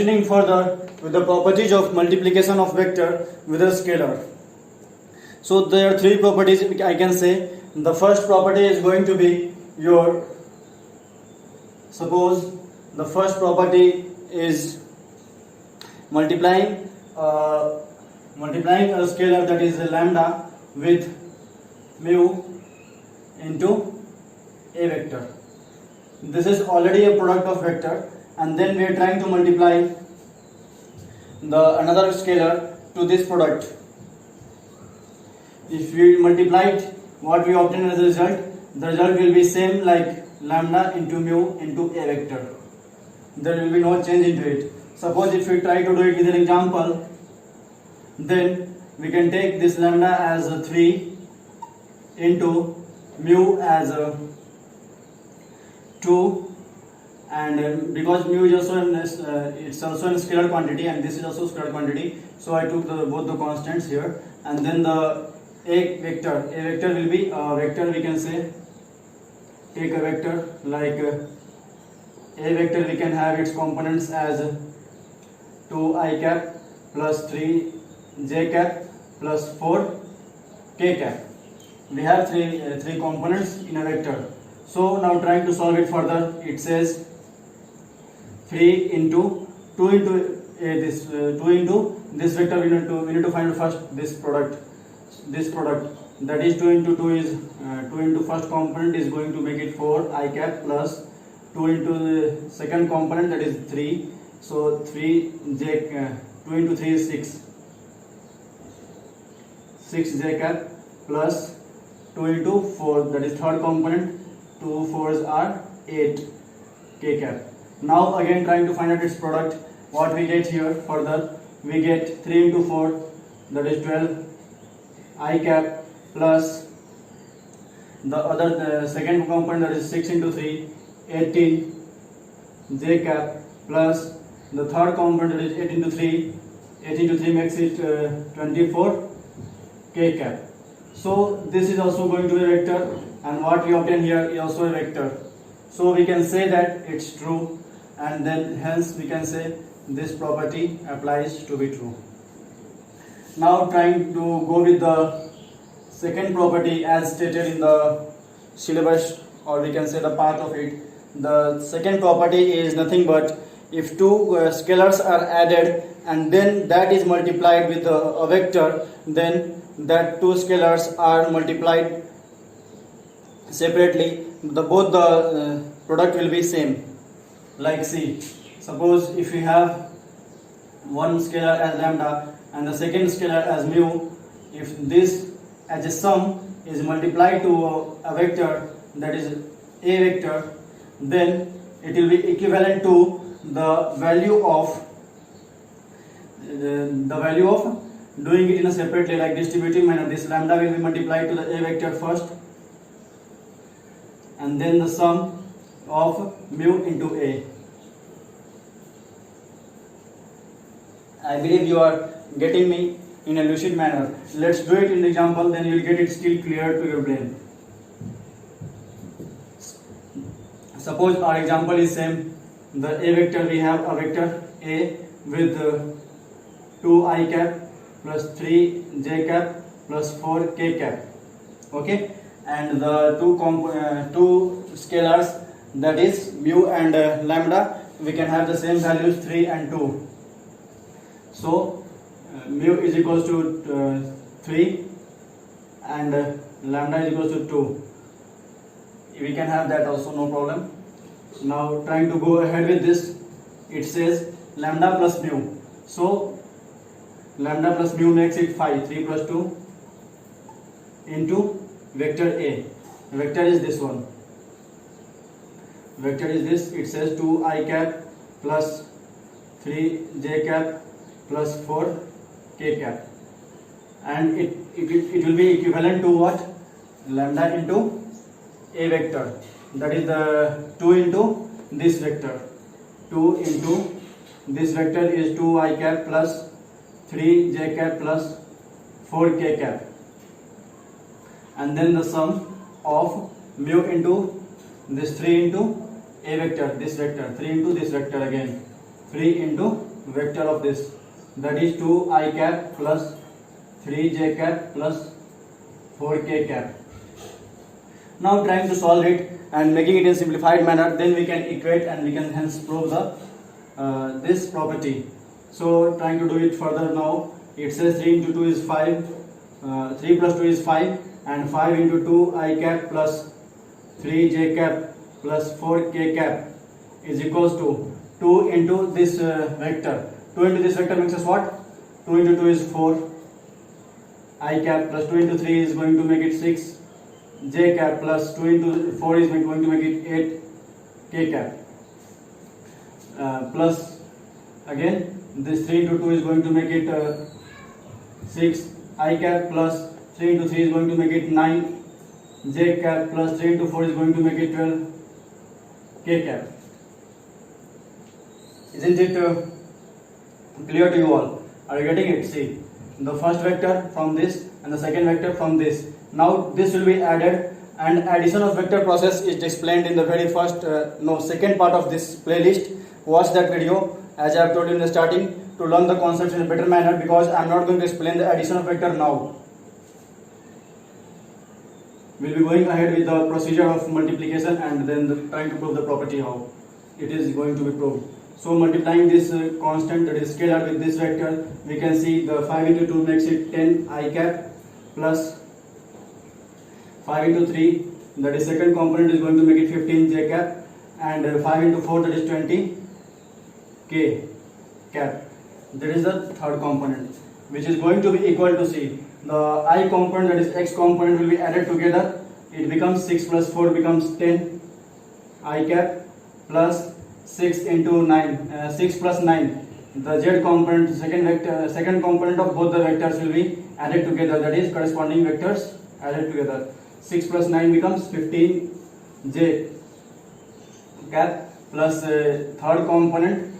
continuing further with the properties of multiplication of vector with a scalar. So there are three properties I can say. The first property is going to be your, suppose the first property is multiplying a scalar, that is lambda, with mu into a vector. This is already a product of vector, and then we are trying to multiply the another scalar to this product. If we multiply it, what we obtain as a result, the result will be same like lambda into mu into a vector. There will be no change into it. Suppose if we try to do it with an example, then we can take this lambda as a 3 into mu as a 2, and because mu is also it's also a scalar quantity and this is also scalar quantity, so I took both the constants here, and then the a vector will be a vector, we can say, take a vector like a vector, we can have its components as 2i cap plus 3j cap plus 4k cap. We have three components in a vector. So now trying to solve it further, it says 3 into 2 into this vector. We need to find first this product. That is 2 into 2 is 2 into first component is going to make it 4 I cap plus 2 into the second component, that is 3. So 3j 2 into 3 is 6j cap plus 2 into 4, that is third component, 2 4s are 8k cap. Now again trying to find out its product. What we get here further, we get 3 into 4, that is 12 I cap plus the other second component, that is 6 into 3, 18 j cap plus the third component, that is 8 into 3. 8 into 3 makes it 24 k cap. So this is also going to be a vector, and what we obtain here is also a vector. So we can say that it's true, and then hence we can say this property applies to be true. Now trying to go with the second property as stated in the syllabus, or we can say the part of it. The second property is nothing but if two scalars are added and then that is multiplied with a vector, then that two scalars are multiplied separately, both the product will be same. Like see, suppose if we have one scalar as lambda and the second scalar as mu, if this as a sum is multiplied to a vector, that is a vector, then it will be equivalent to the value of doing it in a separately, like distributive manner. This lambda will be multiplied to the a vector first, and then the sum of mu into a. I believe you are getting me in a lucid manner. Let's do it in the example, then you will get it still clear to your brain. Suppose our example is same. The a vector, we have a vector a with 2i cap plus 3j cap plus 4k cap. Okay, and the two scalars, that is mu and lambda, we can have the same values 3 and 2. So mu is equals to 3 and lambda is equals to 2. We can have that also, no problem. Now trying to go ahead with this, it says lambda plus mu. So lambda plus mu makes it 5. 3 plus 2 into vector a. Vector is this one. Vector is this. It says 2i cap plus 3j cap plus 4k cap, and it will be equivalent to what? Lambda into a vector, that is the 2 into this vector. 2 into this vector is 2i cap plus 3j cap plus 4k cap, and then the sum of mu into this 3 into a vector, this vector, 3 into this vector again, 3 into vector of this, that is 2 I cap plus 3 j cap plus 4 k cap. Now trying to solve it and making it in simplified manner, then we can equate and we can hence prove the this property. So trying to do it further now, it says 3 into 2 is 5, 3 plus 2 is 5, and 5 into 2 I cap plus 3 j cap plus 4 k cap is equals to 2 into this vector. 2 into this vector makes us what? 2 into 2 is 4 I cap plus 2 into 3 is going to make it 6 j cap plus 2 into 4 is going to make it 8 k cap plus again this 3 into 2 is going to make it 6 I cap plus 3 into 3 is going to make it 9 j cap plus 3 into 4 is going to make it 12 k cap. Isn't it clear to you all? Are you getting it? See, the first vector from this and the second vector from this. Now this will be added, and addition of vector process is explained in the very first second part of this playlist. Watch that video as I have told you in the starting to learn the concepts in a better manner, because I am not going to explain the addition of vector now. We will be going ahead with the procedure of multiplication and then trying to prove the property how it is going to be proved. So multiplying this constant, that is scalar, with this vector, we can see the 5 into 2 makes it 10 I cap plus 5 into 3, that is second component, is going to make it 15 j cap, and 5 into 4, that is 20 k cap. That is the third component, which is going to be equal to, see, the I component, that is x component, will be added together. It becomes 6 plus 4 becomes 10 I cap plus 6 into 9, 6 plus 9. The z component, second component of both the vectors will be added together, that is corresponding vectors added together. 6 plus 9 becomes 15 j cap plus third component,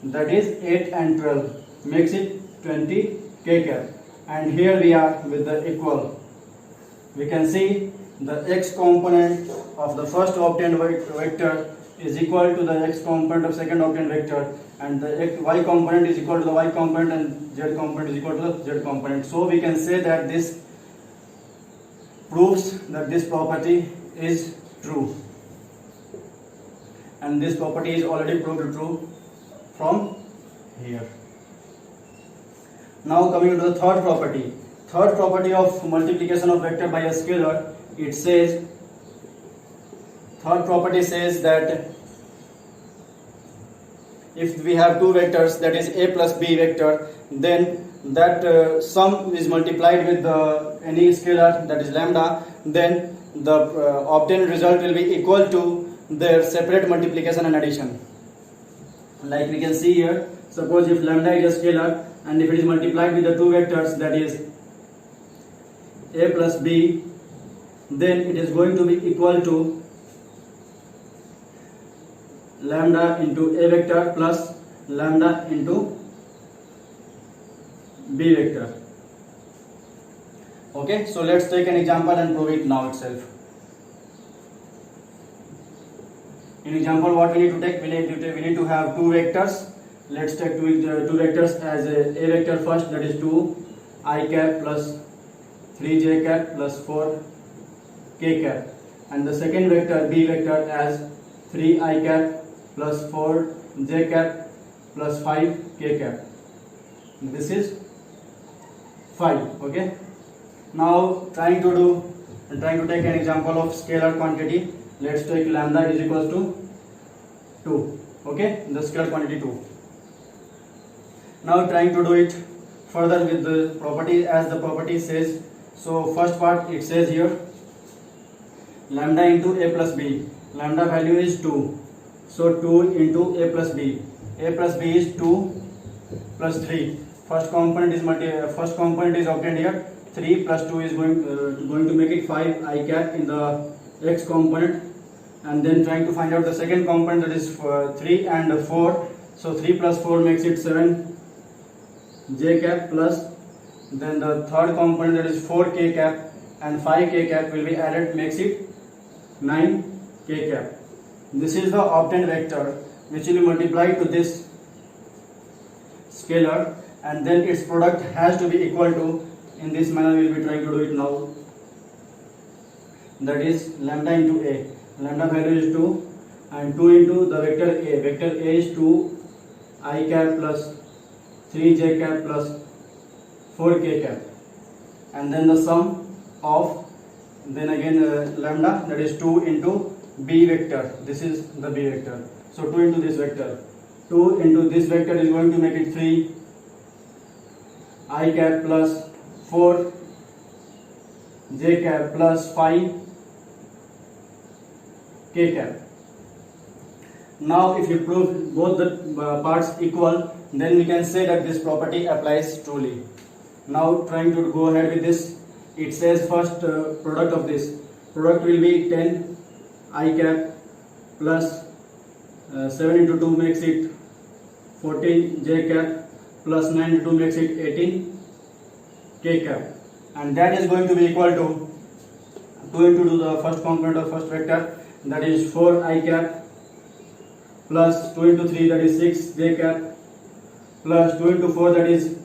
that is 8 and 12 makes it 20 k cap. And here we are with the equal. We can see the x component of the first obtained vector is equal to the x component of second obtained vector, and the y component is equal to the y component, and z component is equal to the z component. So we can say that this proves that this property is true, and this property is already proved true from here. Now coming to the third property of multiplication of vector by a scalar. It says, third property says that if we have two vectors, that is a plus b vector, then that sum is multiplied with any scalar, that is lambda, then the obtained result will be equal to their separate multiplication and addition. Like we can see here, suppose if lambda is a scalar and if it is multiplied with the two vectors, that is a plus b, then it is going to be equal to lambda into a vector plus lambda into b vector. Okay, so let's take an example and prove it now itself. In example, what we need to take, we need to have two vectors. Let's take two vectors as a vector first, that is 2 I cap plus 3 j cap plus 4 k cap, and the second vector b vector as 3 I cap plus 4 j cap plus 5 k cap. This is 5. Okay. Now trying to take an example of scalar quantity. Let's take lambda is equals to 2. Okay, the scalar quantity 2. Now trying to do it further with the property as the property says. So first part, it says here lambda into a plus b. Lambda value is 2. So 2 into a plus b. A plus b is 2 plus 3. First component is obtained here. 3 plus 2 is going to make it 5 I cap in the x component, and then trying to find out the second component, that is 3 and 4. So 3 plus 4 makes it 7 j cap plus then the third component, that is 4 k cap, and 5 k cap will be added, makes it 9 k cap. This is the obtained vector which will be multiplied to this scalar, and then its product has to be equal to, in this manner we will be trying to do it now, that is lambda into a. Lambda value is 2 and 2 into the vector a. Vector a is 2 I cap plus 3 j cap plus 4 k cap, and then the sum of, then again lambda, that is 2 into b vector. This is the b vector. So 2 into this vector. 2 into this vector is going to make it 3 I cap plus 4 j cap plus 5 k cap. Now if you prove both the parts equal, then we can say that this property applies truly. Now trying to go ahead with this, it says first product of this. Product will be 10 I cap plus 7 into 2 makes it 14 j cap plus 9 into 2 makes it 18 k cap, and that is going to be equal to 2 into the first component of first vector, that is 4 I cap plus 2 into 3, that is 6 j cap plus 2 into 4, that is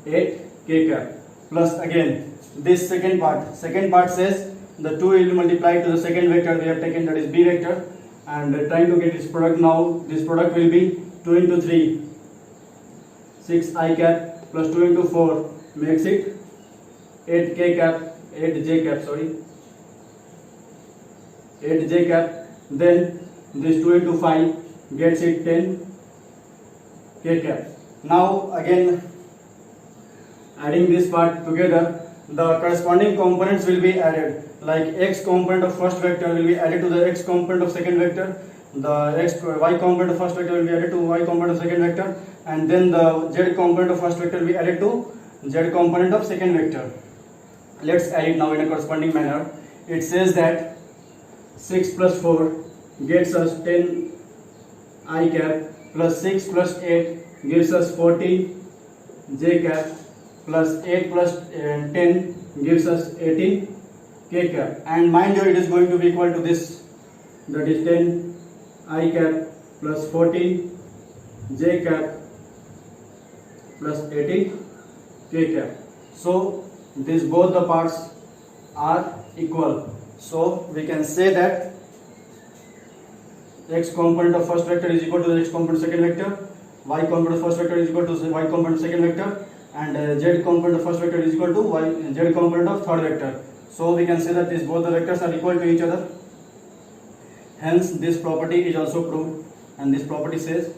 8 k cap, plus again this second part says the 2 will multiply to the second vector we have taken, that is b vector, and trying to get its product. Now this product will be 2 into 3 6 I cap plus 2 into 4 makes it 8 j cap, then this 2 into 5 gets it 10 k cap. Now again adding this part together, the corresponding components will be added, like x component of first vector will be added to the x component of second vector, the y component of first vector will be added to y component of second vector, and then the z component of first vector will be added to z component of second vector. Let's add it now in a corresponding manner. It says that 6 plus 4 gets us 10 I cap plus 6 plus 8 gives us 14 j cap plus 8 plus 10 gives us 18 k cap, and mind you, it is going to be equal to this, that is 10 I cap plus 14 j cap plus 18 k cap. So these both the parts are equal, so we can say that x component of first vector is equal to the x component of second vector, y component of first vector is equal to the y component of second vector, and z component of first vector is equal to z component of third vector. So we can say that these both the vectors are equal to each other. Hence this property is also proved, and this property says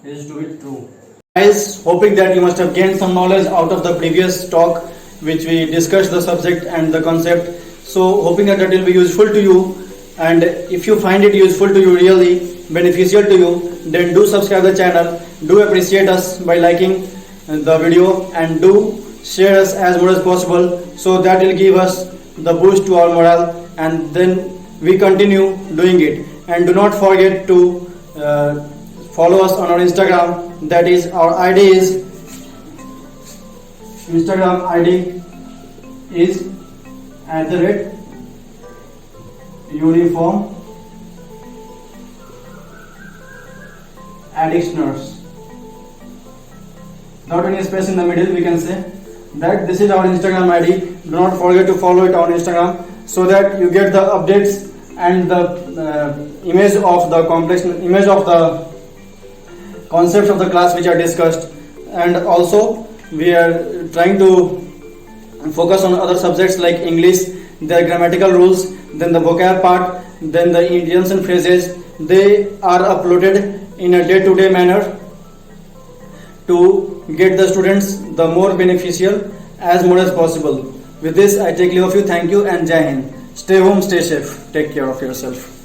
is to be true. Guys, hoping that you must have gained some knowledge out of the previous talk which we discussed the subject and the concept. So hoping that will be useful to you, and if you find it useful to you, really beneficial to you, then do subscribe the channel, do appreciate us by liking the video, and do share us as much as possible, so that will give us the boost to our morale, and then we continue doing it. And do not forget to follow us on our Instagram, that is our ID is Instagram ID is @uniform addictioners. Without any space in the middle, we can say that this is our Instagram ID. Do not forget to follow it on Instagram, so that you get the updates and the image of the complex image of the concepts of the class which are discussed. And also we are trying to focus on other subjects like English, their grammatical rules, then the vocab part, then the idioms and phrases. They are uploaded in a day-to-day manner to get the students the more beneficial as much as possible. With this, I take leave of you. Thank you and Jai Hind. Stay home, stay safe. Take care of yourself.